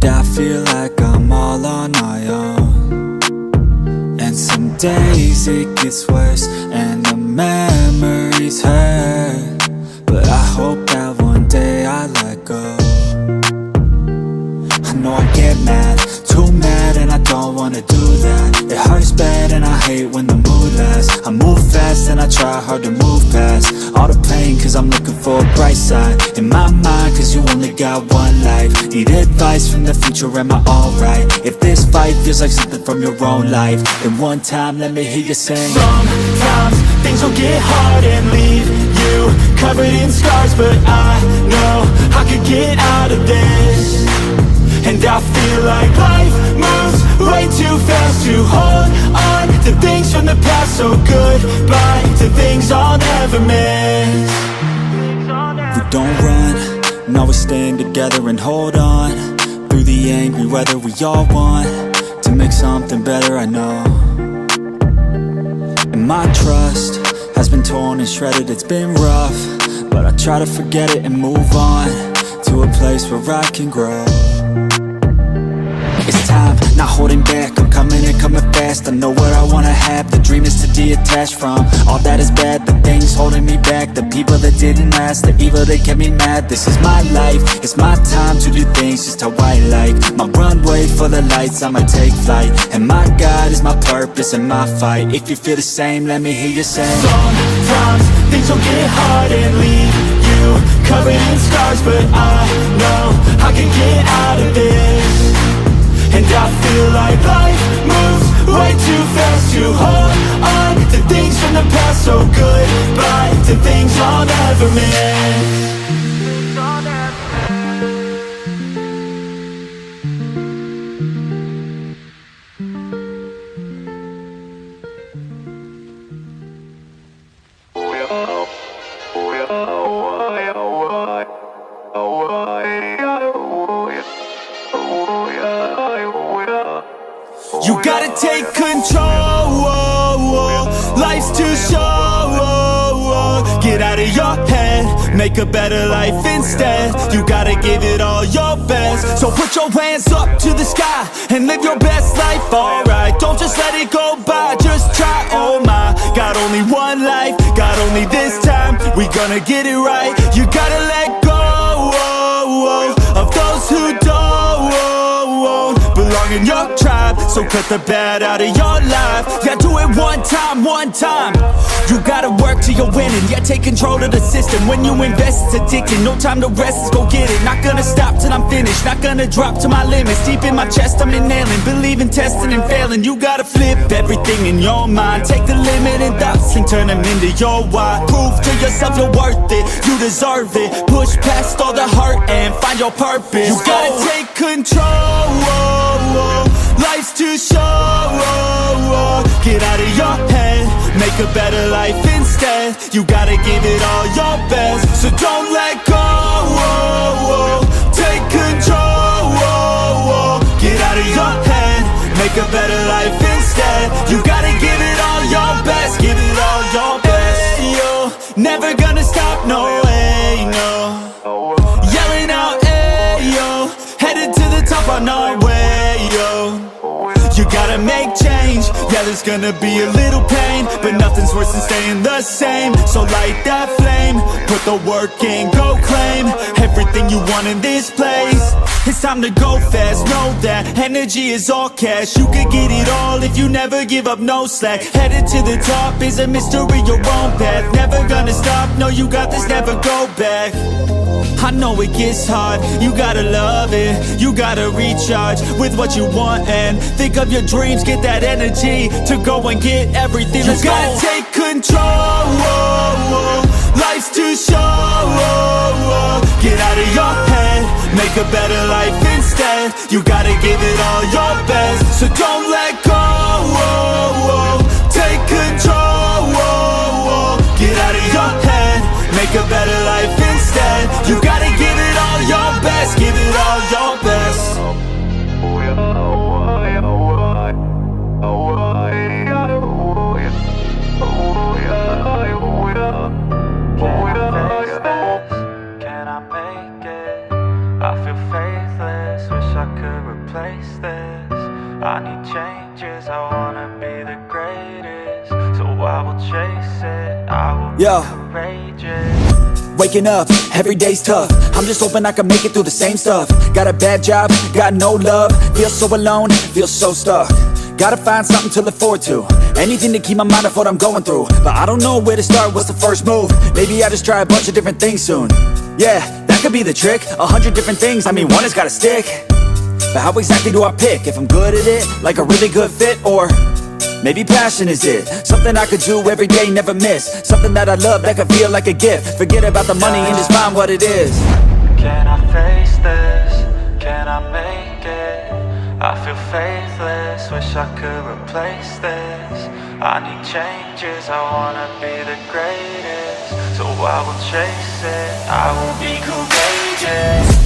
I feel like I'm all on my own. And some days it gets worse and the memories hurt, but I hope that one day I let go. I know I get mad, too mad, and I don't wanna do that. It hurts bad and I hate when the mood lasts. I move fast and I try hard to move past all the pain, cause I'm looking for a bright side in my mind, cause you only got one life. Need advice from the future, am I alright? If this fight feels like something from your own life, then one time let me hear you sing. Sometimes things will get hard and leave you covered in scars, but I know I could get out of this. And I feel like life moves way too fast to hold on to things from the past. So goodbye to things I'll never miss. We don't run, no, we stand together and hold on through the angry weather. We all want to make something better, I know. And my trust has been torn and shredded, it's been rough, but I try to forget it and move on to a place where I can grow. It's time, not holding back, I'm coming and coming fast. I know what I wanna have, the dream is to detach from all that is bad, the things holding me back, the people that didn't last, the evil that kept me mad. This is my life, it's my time to do things just how I like. My runway full of lights, I'ma take flight, and my God is my purpose and my fight. If you feel the same, let me hear you say. Sometimes things will get hard and leave you covered in scars, but I know I can get out of this. And I feel like life moves way too fast to hold on to things from the past. So goodbye to things I'll never miss. You gotta take control, life's too short. Get out of your head, make a better life instead. You gotta give it all your best. So put your hands up to the sky and live your best life, alright. Don't just let it go by, just try, oh my. Got only one life, got only this time. We gonna get it right. You gotta let go of those who don't belong in your tribe. So cut the bad out of your life. Yeah, do it one time, one time. You gotta work till you're winning. Yeah, take control of the system. When you invest, it's addicting. No time to rest, let's go get it. Not gonna stop till I'm finished. Not gonna drop to my limits. Deep in my chest, I'm inhaling. Believe in testing and failing. You gotta flip everything in your mind. Take the limiting thoughts and turn them into your why. Prove to yourself you're worth it. You deserve it. Push past all the hurt and find your purpose. You gotta take control. Life's too short. Get out of your head, make a better life instead. You gotta give it all your best, so don't let go. Take control. Get out of your head, make a better life instead. You gotta give it all your best, give it all your best. Yo, never gonna stop, no way, no. Yelling out, hey, yo, headed to the top on our way, yo. You gotta make change, yeah, there's gonna be a little pain, but nothing's worse than staying the same. So light that flame, put the work in, go claim everything you want in this place. It's time to go fast, know that energy is all cash. You could get it all if you never give up, no slack. Headed to the top is a mystery, your own path. Never gonna stop, no, you got this, never go back. I know it gets hard, you gotta love it. You gotta recharge with what you want and think of your dreams. Get that energy to go and get everything. You gotta take control. Life's too short. Get out of your head, make a better life instead. You gotta give it all your best, so don't let go. Take control. Get out of your head, make a better life instead. You gotta give it all your best, give it all your best. Can I make it? I feel faithless, wish I could replace this. I need changes, I wanna be the greatest. So I will chase it, I will be courageous. Waking up, every day's tough. I'm just hoping I can make it through the same stuff. Got a bad job, got no love. Feel so alone, feel so stuck. Gotta find something to look forward to. Anything to keep my mind off what I'm going through. But I don't know where to start, what's the first move? Maybe I just try a bunch of different things soon. Yeah, that could be the trick. 100 different things, I mean one has gotta stick. But how exactly do I pick? If I'm good at it, like a really good fit, or maybe passion is it? Something I could do every day, never miss. Something that I love, that could feel like a gift. Forget about the money and just find what it is. Can I face this? Can I make it? I feel faithless, wish I could replace this. I need changes, I wanna be the greatest. So I will chase it, I will be courageous.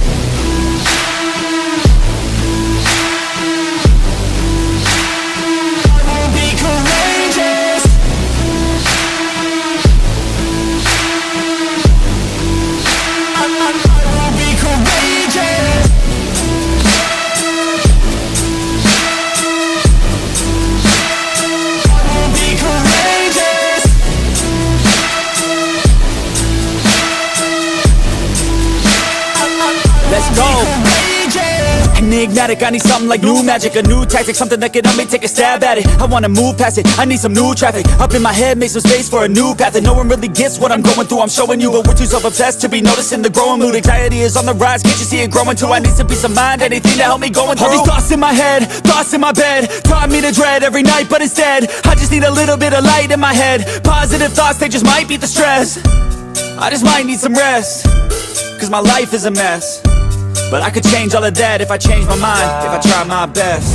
Enigmatic, I need something like new magic, a new tactic, something that can help me take a stab at it. I wanna move past it, I need some new traffic. Up in my head, make some space for a new path. And no one really gets what I'm going through, I'm showing you. But we're too self-obsessed to be noticing the growing mood. Anxiety is on the rise, can't you see it growing too? I need some peace of mind, anything to help me going through. All these thoughts in my head, thoughts in my bed, taught me to dread every night, but instead I just need a little bit of light in my head. Positive thoughts, they just might beat the stress. I just might need some rest, cause my life is a mess. But I could change all of that if I change my mind, if I try my best.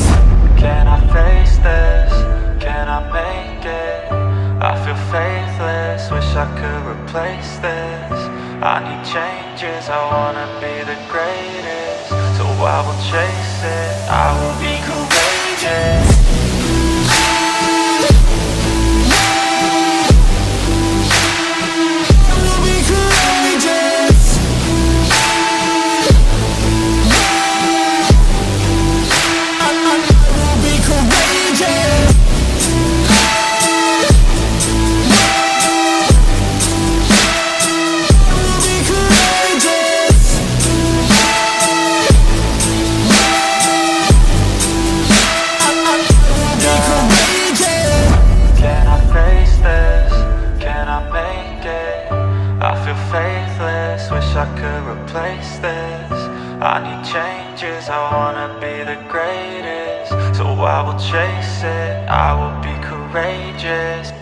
Can I face this? Can I make it? I feel faithless, wish I could replace this. I need changes, I wanna be the greatest. So I will chase it, I will be courageous. Faithless, wish I could replace this. I need changes, I wanna be the greatest. So I will chase it, I will be courageous.